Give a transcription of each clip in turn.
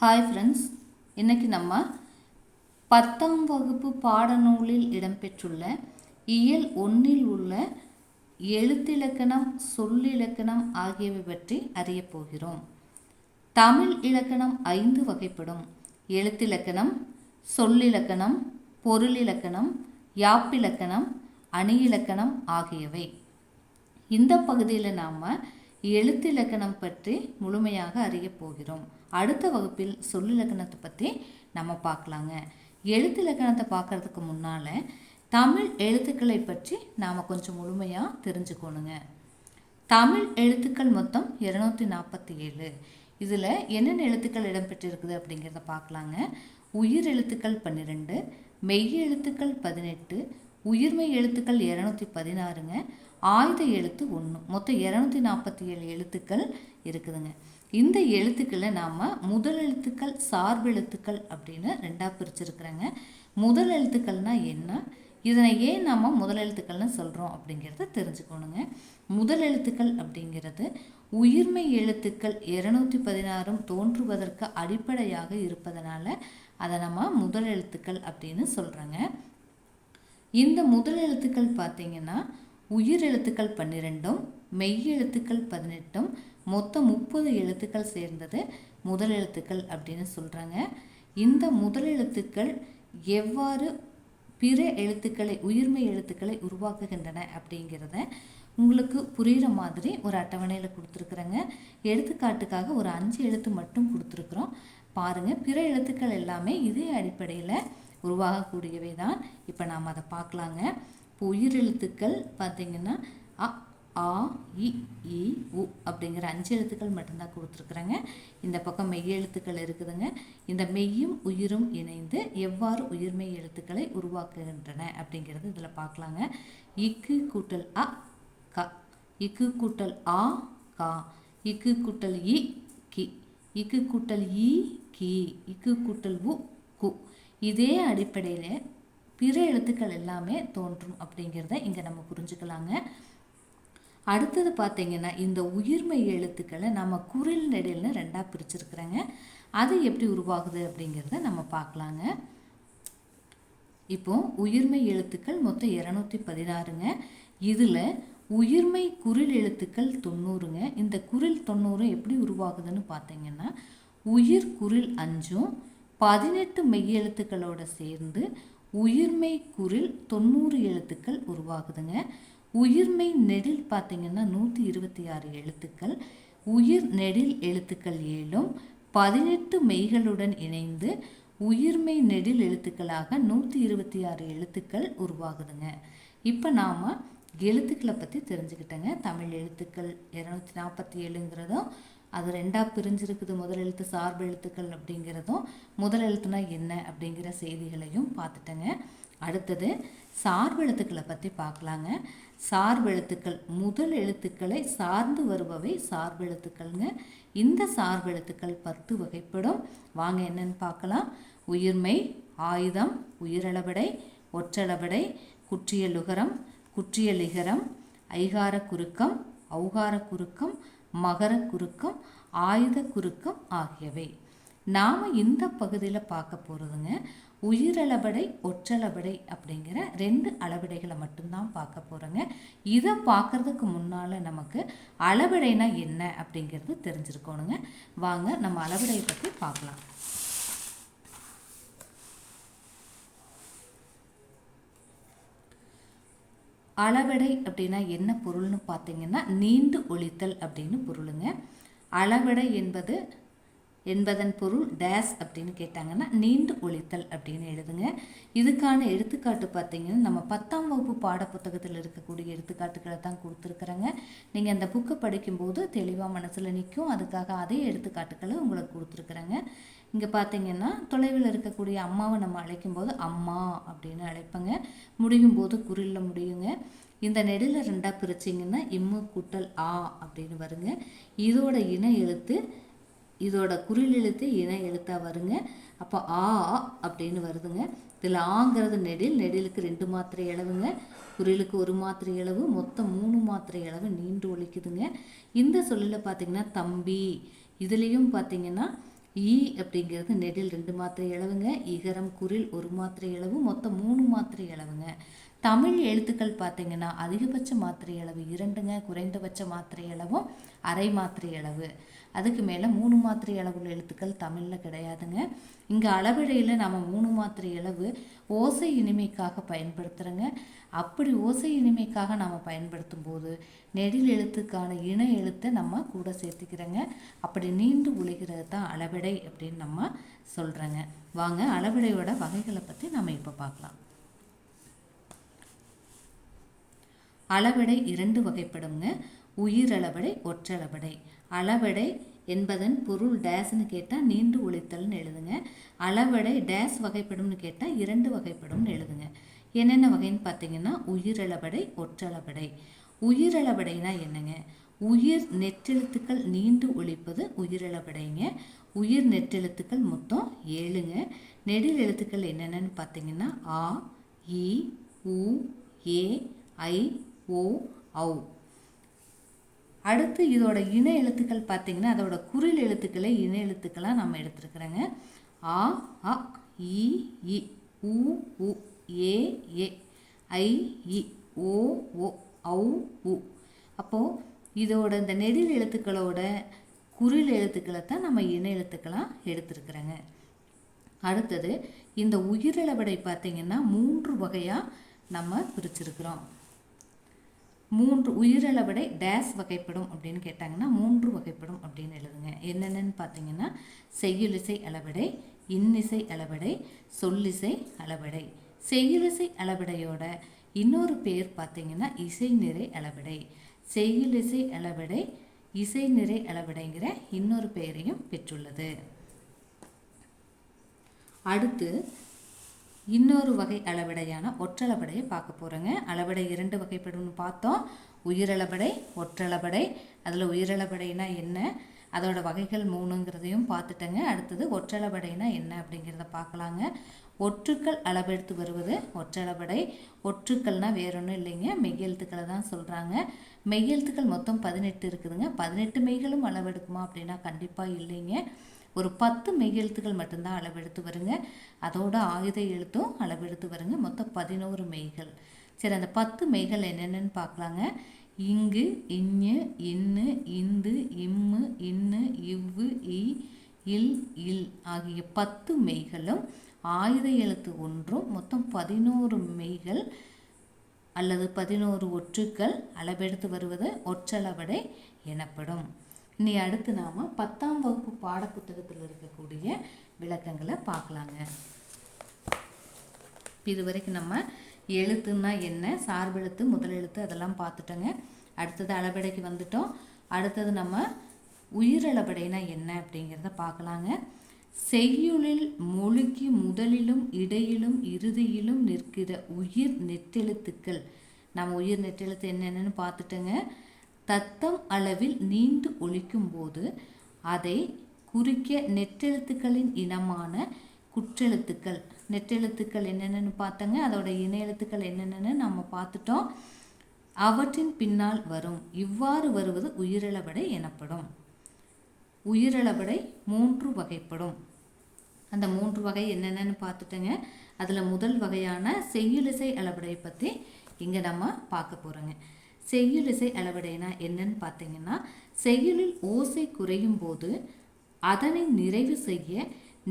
Hi friends, இன்றைக்கி நம்ம 10ஆம் வகுப்பு பாடநூலில் இடம்பெற்றுள்ள இயல் 1 உள்ள எழுத்திலக்கணம், சொல்லிலக்கணம் ஆகியவை பற்றி அறியப் போகிறோம். தமிழ் இலக்கணம் 5 வகைப்படும். எழுத்திலக்கணம், சொல்லிலக்கணம், பொருளிலக்கணம், யாப்பிலக்கணம், அணியிலக்கணம் ஆகியவை. இந்த பகுதியில் நாம் எழுத்திலக்கணம் பற்றி முழுமையாக அறியப் போகிறோம். அடுத்த வகுப்பில் சொல்லிலக்கணத்தை பற்றி நம்ம பார்க்கலாங்க. எழுத்திலக்கணத்தை பார்க்கறதுக்கு முன்னால் தமிழ் எழுத்துக்களை பற்றி நாம் கொஞ்சம் முழுமையாக தெரிஞ்சுக்கணுங்க. தமிழ் எழுத்துக்கள் மொத்தம் 247. இதில் என்னென்ன எழுத்துக்கள் இடம்பெற்றிருக்குது அப்படிங்கிறத பார்க்கலாங்க. உயிர் எழுத்துக்கள் 12, மெய் எழுத்துக்கள் 18, உயிர்மெய் எழுத்துக்கள் 216ங்க, ஆயுத எழுத்து 1, மொத்தம் 247 எழுத்துக்கள் இருக்குதுங்க. இந்த எழுத்துக்களை நாம் முதல் எழுத்துக்கள், சார்பெழுத்துக்கள் அப்படின்னு ரெண்டாக பிரிச்சிருக்கிறேங்க. முதல் எழுத்துக்கள்னால் என்ன, இதனை ஏன் நாம் முதல் எழுத்துக்கள்னு சொல்கிறோம் அப்படிங்கிறத தெரிஞ்சுக்கணுங்க. முதல் எழுத்துக்கள் அப்படிங்கிறது உயிர்மெய் எழுத்துக்கள் 216 தோன்றுவதற்கு அடிப்படையாக இருப்பதனால அதை நம்ம முதல் எழுத்துக்கள் அப்படின்னு சொல்கிறோங்க. இந்த முதல் எழுத்துக்கள் பார்த்திங்கன்னா உயிர் எழுத்துக்கள் 12, மெய் எழுத்துக்கள் 18, மொத்தம் 30 எழுத்துக்கள் சேர்ந்தது முதல் எழுத்துக்கள் அப்படின்னு சொல்கிறாங்க. இந்த முதல் எழுத்துக்கள் எவ்வாறு பிற எழுத்துக்களை, உயிர்மெய் எழுத்துக்களை உருவாக்குகின்றன அப்படிங்கிறத உங்களுக்கு புரிகிற மாதிரி ஒரு அட்டவணையில் கொடுத்துருக்குறேங்க. எடுத்துக்காட்டுக்காக ஒரு 5 எழுத்து மட்டும் கொடுத்துருக்குறோம் பாருங்கள். பிற எழுத்துக்கள் எல்லாமே இதே அடிப்படையில் உருவாகக்கூடியவை தான். இப்போ நாம் அதை பார்க்கலாங்க. இப்போ உயிர் எழுத்துக்கள் பார்த்திங்கன்னா அ, ஆ, இ, ஈ, உ அப்படிங்கிற 5 எழுத்துக்கள் மட்டும்தான் கொடுத்துருக்குறேங்க. இந்த பக்கம் மெய் எழுத்துக்கள் இருக்குதுங்க. இந்த மெய்யும் உயிரும் இணைந்து எவ்வாறு உயிர்மெய் எழுத்துக்களை உருவாக்குகின்றன அப்படிங்கிறது இதில் பார்க்கலாங்க. இக்கு கூட்டல் அ, க, இக்கு கூட்டல் ஆ, கா, இக்கு கூட்டல் இ, கி, இக்கு கூட்டல் ஈ, கி, இக்கு கூட்டல் உ, கு. இதே அடிப்படையில் பிற எழுத்துக்கள் எல்லாமே தோன்றும் அப்படிங்கிறத இங்கே நம்ம புரிஞ்சுக்கலாங்க. அடுத்தது பார்த்திங்கன்னா இந்த உயிர்மெய் எழுத்துக்களை நம்ம குறில் நெடில்னு ரெண்டாக பிரிச்சிருக்கிறேங்க. அது எப்படி உருவாகுது அப்படிங்கிறத நம்ம பார்க்கலாங்க. இப்போ உயிர்மெய் எழுத்துக்கள் மொத்தம் 216ங்க. இதில் உயிர்மெய் குறில் எழுத்துக்கள் 90ங்க. இந்த குறில் 90 எப்படி உருவாகுதுன்னு பார்த்தீங்கன்னா உயிர் குறில் 5ம் 18 மெய் எழுத்துக்களோட சேர்ந்து உயிர்மெய் குறில் 90 எழுத்துக்கள் உருவாகுதுங்க. உயிர்மெய் நெடில் பார்த்திங்கன்னா 126 எழுத்துக்கள், உயிர் நெடில் எழுத்துக்கள் 7ம் 18 மெய்களுடன் இணைந்து உயிர்மெய் நெடில் எழுத்துக்களாக 126 எழுத்துக்கள் உருவாகுதுங்க. இப்போ நாம் எழுத்துக்களை பற்றி தெரிஞ்சுக்கிட்டேங்க. தமிழ் எழுத்துக்கள் 247ங்கிறதும் அது ரெண்டாக பிரிஞ்சிருக்குது. முதல் எழுத்து, சார்பு எழுத்துக்கள் அப்படிங்கிறதும், முதல் எழுத்துனா என்ன அப்படிங்கிற செய்திகளையும் பார்த்துட்டேங்க. அடுத்தது சார்பு எழுத்துக்களை பற்றி பார்க்கலாங்க. சார்பு எழுத்துக்கள் முதல் எழுத்துக்களை சார்ந்து வருபவை சார்பு எழுத்துக்கள்ங்க. இந்த சார்பு எழுத்துக்கள் 10 வகைப்படும். வாங்க என்னன்னு பார்க்கலாம். உயிர்மெய், ஆயுதம், உயிரளபடை, ஒற்றளபடை, குற்றியலுகரம், குற்றியலிகரம், ஐகார குறுக்கம், ஔகார குறுக்கம், மகர குறுக்கம், ஆயுத குறுக்கம் ஆகியவை. நாம் இந்த பகுதியில் பார்க்க போகிறதுங்க உயிரளபடை, ஒற்றளபடை அப்படிங்கிற 2 அளபடைகளை மட்டும்தான் பார்க்க போகிறோங்க. இதை பார்க்குறதுக்கு முன்னால் நமக்கு அளபடைனா என்ன அப்படிங்கிறது தெரிஞ்சிருக்கணுங்க. வாங்க நம்ம அளபடையை பற்றி பார்க்கலாம். அளபடை அப்படின்னா என்ன பொருள்னு பார்த்தீங்கன்னா நீண்டு ஒழித்தல் அப்படின்னு பொருளுங்க. அளபடை என்பதன் பொருள் டேஸ் அப்படின்னு கேட்டாங்கன்னா நீண்டு ஒழித்தல் அப்படின்னு எழுதுங்க. இதுக்கான எடுத்துக்காட்டு பார்த்தீங்கன்னா நம்ம 10ஆம் வகுப்பு பாடப்புத்தகத்தில் இருக்கக்கூடிய எடுத்துக்காட்டுகளை தான் கொடுத்துருக்குறேங்க. நீங்கள் அந்த புக்கை படிக்கும்போது தெளிவாக மனசில் நிற்கும். அதுக்காக அதே எடுத்துக்காட்டுக்களை உங்களுக்கு கொடுத்துருக்குறேங்க. இங்கே பார்த்தீங்கன்னா தொலைவில் இருக்கக்கூடிய அம்மாவை நம்ம அழைக்கும்போது அம்மா அப்படின்னு அழைப்பங்க. முடியும் போது குறிலில் முடியுங்க. இந்த நெடில் ரெண்டாக பிரிச்சிங்கன்னா இம்மு கூட்டல் ஆ அப்படின்னு வருங்க. இதோட இன எழுத்து, இதோட குறில் எழுத்து இன எழுத்தாக வருங்க. அப்போ ஆ அப்படின்னு வருதுங்க. இதில் ஆங்கிறது நெடில், நெடிலுக்கு 2 மாத்திரை அளவுங்க, குறிலுக்கு 1 மாத்திரை அளவு, மொத்தம் 3 மாத்திரை அளவு நீண்டு ஒழிக்குதுங்க. இந்த சொல்லில் பார்த்திங்கன்னா தம்பி, இதுலேயும் பார்த்திங்கன்னா ஈ அப்படிங்கிறது நெடில் 2 மாத்திரை அளவுங்க. இகரம் குறில் 1 மாத்திரை அளவு, மொத்தம் 3 மாத்திரை அளவுங்க. தமிழ் எழுத்துக்கள் பார்த்தீங்கன்னா அதிகபட்ச மாத்திரை அளவு 2ங்க, குறைந்தபட்ச மாத்திரை அளவும் அரை மாத்திரை அளவு. அதுக்கு மேலே 3 மாத்திரை அளவுள்ள எழுத்துக்கள் தமிழில் கிடையாதுங்க. இங்கே அளவிடையில் நம்ம 3 மாத்திரை அளவு ஓசை இனிமைக்காக பயன்படுத்துகிறோங்க. அப்படி ஓசை இனிமைக்காக நம்ம பயன்படுத்தும் போது நெடில் எழுத்துக்கான இணை எழுத்தை நம்ம கூட சேர்த்துக்கிறோங்க. அப்படி நீண்டு ஒலிக்கிறது தான் அளவிடை அப்படின்னு நம்ம சொல்கிறோங்க. வாங்க அளவிடையோட வகைகளை பற்றி நம்ம இப்போ பார்க்கலாம். அளவிடை 2 வகைப்படுங்க. உயிரளவிடை, ஒற்றளவிடை. அளவிடை என்பதன் பொருள் டேஸ்ன்னு கேட்டால் நீண்டு ஒலித்தல்னு எழுதுங்க. அளவிடை டேஸ் வகைப்படும்னு கேட்டால் 2 வகைப்படும்னு எழுதுங்க. என்னென்ன வகைன்னு பார்த்தீங்கன்னா உயிரளவிடை, ஒற்றளவிடை. உயிரளவிடைனா என்னங்க? உயிர் நெற்றெழுத்துக்கள் நீண்டு ஒலிப்பது உயிரளவிடைங்க. உயிர் நெற்றெழுத்துக்கள் மொத்தம் 7ங்க. நெடில் எழுத்துக்கள் என்னென்னு பார்த்தீங்கன்னா ஆ, இ, உ, ஏ, ஐ, ஓ, ஔ. அடுத்து இதோட இணை எழுத்துக்கள் பார்த்தீங்கன்னா அதோட குறில் எழுத்துக்களை இணை எழுத்துக்களாக நம்ம எடுத்துருக்குறோங்க. ஆ, அ, இ, உ, உ, ஏ, ஏ, ஐ, இ, ஓ, ஓ, ஔ, உ. அப்போது இதோட இந்த நெடில் எழுத்துக்களோட குறில் எழுத்துக்களை தான் நம்ம இணை எழுத்துக்களாக எடுத்துருக்குறோங்க. அடுத்தது இந்த உயிரளவிடை பார்த்தீங்கன்னா 3 வகையாக நம்ம பிரிச்சிருக்கிறோம். 3 உயிரளவிடை டேஸ் வகைப்படும் அப்படின்னு கேட்டாங்கன்னா 3 வகைப்படும் அப்படின்னு எழுதுங்க. என்னென்னு பார்த்தீங்கன்னா செய்யுளிசை அளவிடை, இன்னிசை அளவிடை, சொல்லிசை அளவிடை. செய்யுளிசை அளவிடையோட இன்னொரு பேர் பார்த்தீங்கன்னா இசை நிறை அளவிடை. செய்யுளிசை அளவிடை இசை நிறை அளவிடைங்கிற இன்னொரு பெயரையும் பெற்றுள்ளது. அடுத்து இன்னொரு வகை அளவிடையான ஒற்றளவிடையை பார்க்க போகிறோங்க. அளவிடை 2 வகைப்படும்னு பார்த்தோம். உயிரளவிடை, ஒற்றளவிடை. அதில் உயிரளவிடைனா என்ன, அதோட வகைகள் 3ங்கிறதையும் பார்த்துட்டேங்க. அடுத்தது ஒற்றளவிடைனா என்ன அப்படிங்கிறத பார்க்கலாங்க. ஒற்றுக்கள் அளவெடுத்து வருவது ஒற்றளவிடை. ஒற்றுக்கள்னால் வேற ஒன்றும் இல்லைங்க, மெய்யெழுத்துக்களை தான் சொல்கிறாங்க. மெய்யெழுத்துக்கள் மொத்தம் 18 இருக்குதுங்க. 18 மெய்களும் அளவெடுக்குமா அப்படின்னா கண்டிப்பாக இல்லைங்க. ஒரு 10 மெய்யெழுத்துக்கள் மட்டும்தான் அளவெடுத்து வருங்க. அதோட ஆயுத எழுத்தும் அளவெடுத்து வருங்க. மொத்தம் 11 மெய்கள். சரி, அந்த 10 மெய்கள் என்னென்னு பார்க்கலாங்க. இங்கு, இஞ்சு, இன்னு, இந்து, இம்மு, இன்னு, இவ்வு, இ, இல், இல் ஆகிய 10 மெய்களும் ஆயுத எழுத்து ஒன்றும் மொத்தம் 11 மெய்கள் அல்லது 11 ஒற்றுக்கள் அளவெடுத்து வருவது ஒற்றளவிடை எனப்படும். இனி அடுத்து நாம் 10ஆம் வகுப்பு பாடப்புத்தகத்தில் இருக்கக்கூடிய விளக்கங்களை பார்க்கலாங்க. இதுவரைக்கும் நம்ம எழுத்துன்னா என்ன, சார்பெழுத்து, முதலெழுத்து அதெல்லாம் பார்த்துட்டோங்க. அடுத்தது அளவிடைக்கு வந்துட்டோம். அடுத்தது நம்ம உயிரளவிடைனா என்ன அப்படிங்கிறத பார்க்கலாங்க. செய்யுளில் மொழிக்கு முதலிலும் இடையிலும் இறுதியிலும் நிற்கிற உயிர் நெற்றெழுத்துக்கள். நம்ம உயிர் நெற்றெழுத்து என்னென்னு பார்த்துட்டோங்க. தத்தம் அளவில் நீண்டு ஒலிக்கும் போது அதை குறிக்க நெற்றெழுத்துக்களின் இனமான குற்றெழுத்துக்கள். நெற்றெழுத்துக்கள் என்னென்னு பார்த்தங்க, அதோட இணை எழுத்துக்கள் என்னென்னு நம்ம பார்த்துட்டோம். அவற்றின் பின்னால் வரும். இவ்வாறு வருவது உயிரளவிடை எனப்படும். உயிரளவிடை 3 வகைப்படும். அந்த 3 வகை என்னென்னு பார்த்துட்டோங்க. அதில் முதல் வகையான செய்யுளிசை அளவிடையை பற்றி இங்கே நம்ம பார்க்க போகிறோங்க. செய்யுளிசை அளவிடைனா என்னன்னு பார்த்தீங்கன்னா செய்யுளில் ஓசை குறையும் போது அதனை நிறைவு செய்ய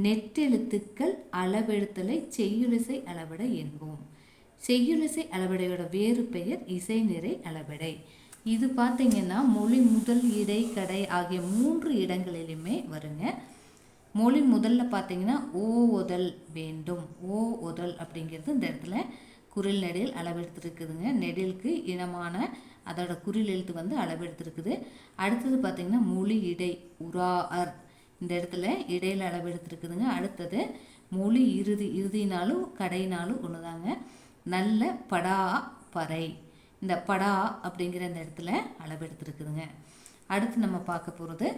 நெற்றெழுத்துக்கள் அளவெடுத்தலை செய்யுளிசை அளவிடை என்போம். செய்யுளிசை அளவிடையோட வேறு பெயர் இசை நிறை அளவிடை. இது பார்த்தீங்கன்னா மொழி முதல், இடை, கடை ஆகிய 3 இடங்களிலுமே வருங்க. மொழி முதல்ல பார்த்தீங்கன்னா ஓ ஒதல் வேண்டும். ஓ ஒதல் அப்படிங்கிறது இந்த இடத்துல குறில் நெடில் அளவெடுத்துருக்குதுங்க. நெடிலுக்கு இனமான அதோட குறில் எழுத்து வந்து அளவெடுத்துருக்குது. அடுத்தது பார்த்திங்கன்னா மொழி இடை உரா அர், இந்த இடத்துல இடையில் அளவெடுத்துருக்குதுங்க. அடுத்தது மொழி இறுதி, இறுதினாலும் கடைனாலும் ஒன்று தாங்க. நல்ல படா பறை, இந்த படா அப்படிங்கிற இந்த இடத்துல அளவெடுத்துருக்குதுங்க. அடுத்து நம்ம பார்க்க போகிறது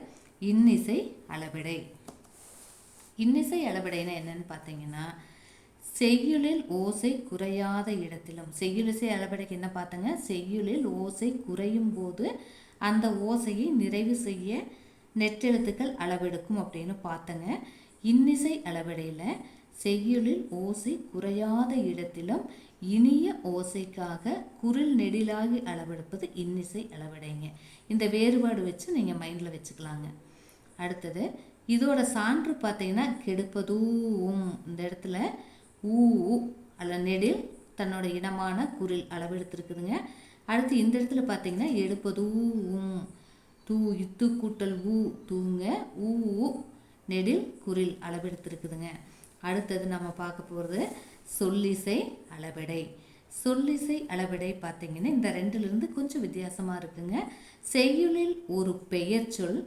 இன்னிசை அளவிடை. இன்னிசை அளவிடைனா என்னன்னு பார்த்தீங்கன்னா செய்யுளில் ஓசை குறையாத இடத்திலும். செய்யுளிசை அளவிடைக்கு என்ன பார்த்தங்க, செய்யுளில் ஓசை குறையும் போது அந்த ஓசையை நிறைவு செய்ய நெட்டெழுத்துக்கள் அளவெடுக்கும் அப்படின்னு பார்த்தங்க. இன்னிசை அளவெடையில் செய்யுளில் ஓசை குறையாத இடத்திலும் இனிய ஓசைக்காக குரில் நெடிலாகி அளவெடுப்பது இன்னிசை அளவெடைங்க. இந்த வேறுபாடு வச்சு நீங்கள் மைண்டில் வச்சுக்கலாங்க. அடுத்தது இதோட சான்று பார்த்தீங்கன்னா கெடுப்பதூவும், இந்த இடத்துல ஊ அல்ல நெடில் தன்னோட இனமான குரில் அளவெடுத்துருக்குதுங்க. அடுத்து இந்த இடத்துல பார்த்தீங்கன்னா எடுப்பதூவும், தூ இத்து கூட்டல் ஊ தூங்க, ஊ நெடில் குரில் அளவெடுத்துருக்குதுங்க. அடுத்தது நம்ம பார்க்க போகிறது சொல்லிசை அளபெடை. சொல்லிசை அளபெடை பார்த்தீங்கன்னா இந்த ரெண்டுலேருந்து கொஞ்சம் வித்தியாசமாக இருக்குங்க. செய்யுளில் ஒரு பெயர் சொல்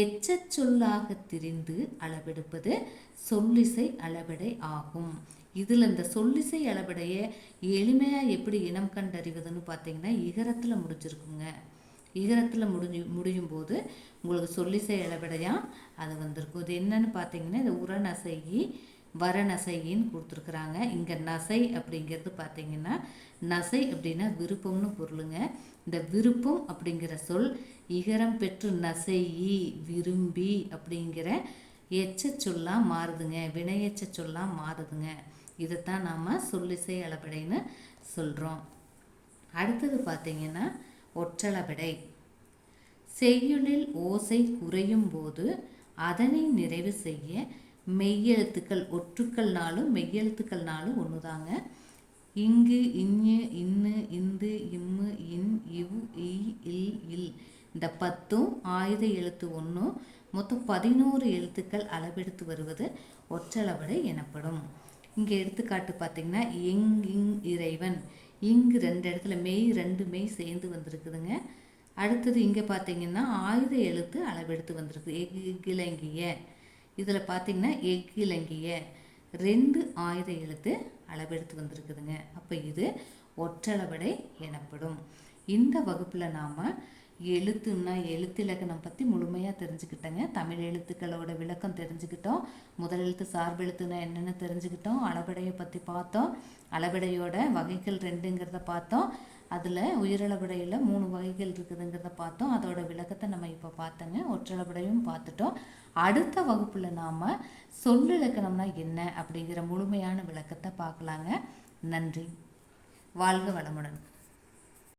எச்ச சொல்லாக திரிந்து அளவெடுப்பது சொல்லிசை அளபெடை ஆகும். இதில் இந்த சொல்லிசை அளபெடையை எளிமையாக எப்படி இனம் கண்டறிவதுன்னு பார்த்தீங்கன்னா இகரத்தில் முடிஞ்சிருக்குங்க. இகரத்தில் முடியும் போது உங்களுக்கு சொல்லிசை அளபெடையாக அது வந்திருக்கும். இது என்னன்னு பார்த்தீங்கன்னா இந்த உரநசையி வரநசையின்னு கொடுத்துருக்குறாங்க. இங்கே நசை அப்படிங்கிறது பார்த்தீங்கன்னா நசை அப்படின்னா விருப்பம்னு பொருளுங்க. இந்த விருப்பம் அப்படிங்கிற சொல் இகரம் பெற்று நசையி விரும்பி அப்படிங்கிற எச்ச சொல்லாக மாறுதுங்க, வினையெச்ச சொல்லாக மாறுதுங்க. இதைத்தான் நாம் சொல்லிசை அளபெடைன்னு சொல்கிறோம். அடுத்தது பார்த்தீங்கன்னா ஒற்றளபெடை. செய்யுளில் ஓசை குறையும் போது அதனை நிறைவு செய்ய மெய்யெழுத்துக்கள் ஒற்றுக்கள்னாலும் மெய்யெழுத்துக்கள்னாலும் ஒன்று தாங்க. இங்கு இங்கு இன்னு இந்து இம்மு இன் இவ் இ இல் இல் இந்த 10 ஆயுத எழுத்து 1 மொத்தம் 11 எழுத்துக்கள் அளவெடுத்து வருவது ஒற்றளபெடை எனப்படும். இங்கே எடுத்துக்காட்டு பார்த்தீங்கன்னா இங் இறைவன், இங்கு 2 இடத்துல மெய் 2 மெய் சேர்ந்து வந்திருக்குதுங்க. அடுத்தது இங்கே பார்த்தீங்கன்னா ஆயுத எழுத்து அளவெடுத்து வந்திருக்கு. எக்கிலங்கிய, இதில் பார்த்தீங்கன்னா எக்கிலங்கிய 2 ஆயுத எழுத்து அளவெடுத்து வந்திருக்குதுங்க. அப்போ இது ஒற்றளபெடை எனப்படும். இந்த வகுப்பில் நாம் எழுத்துன்னா எழுத்திலக்கணம் பற்றி முழுமையாக தெரிஞ்சுக்கிட்டோங்க. தமிழ் எழுத்துக்களோட விளக்கம் தெரிஞ்சுக்கிட்டோம். முதல் எழுத்து சார்பெழுத்துனா என்னென்னு தெரிஞ்சுக்கிட்டோம். அளபெடையை பற்றி பார்த்தோம். அளபெடையோட வகைகள் 2ங்கிறத பார்த்தோம். அதில் உயிரளபெடையில் 3 வகைகள் இருக்குதுங்கிறத பார்த்தோம். அதோட விளக்கத்தை நம்ம இப்போ பார்த்தோங்க. ஒற்றளபெடையும் பார்த்துட்டோம். அடுத்த வகுப்பில் நாம் சொல்லிலக்கணம்னா என்ன அப்படிங்கிற முழுமையான விளக்கத்தை பார்க்கலாங்க. நன்றி. வாழ்க வளமுடன்.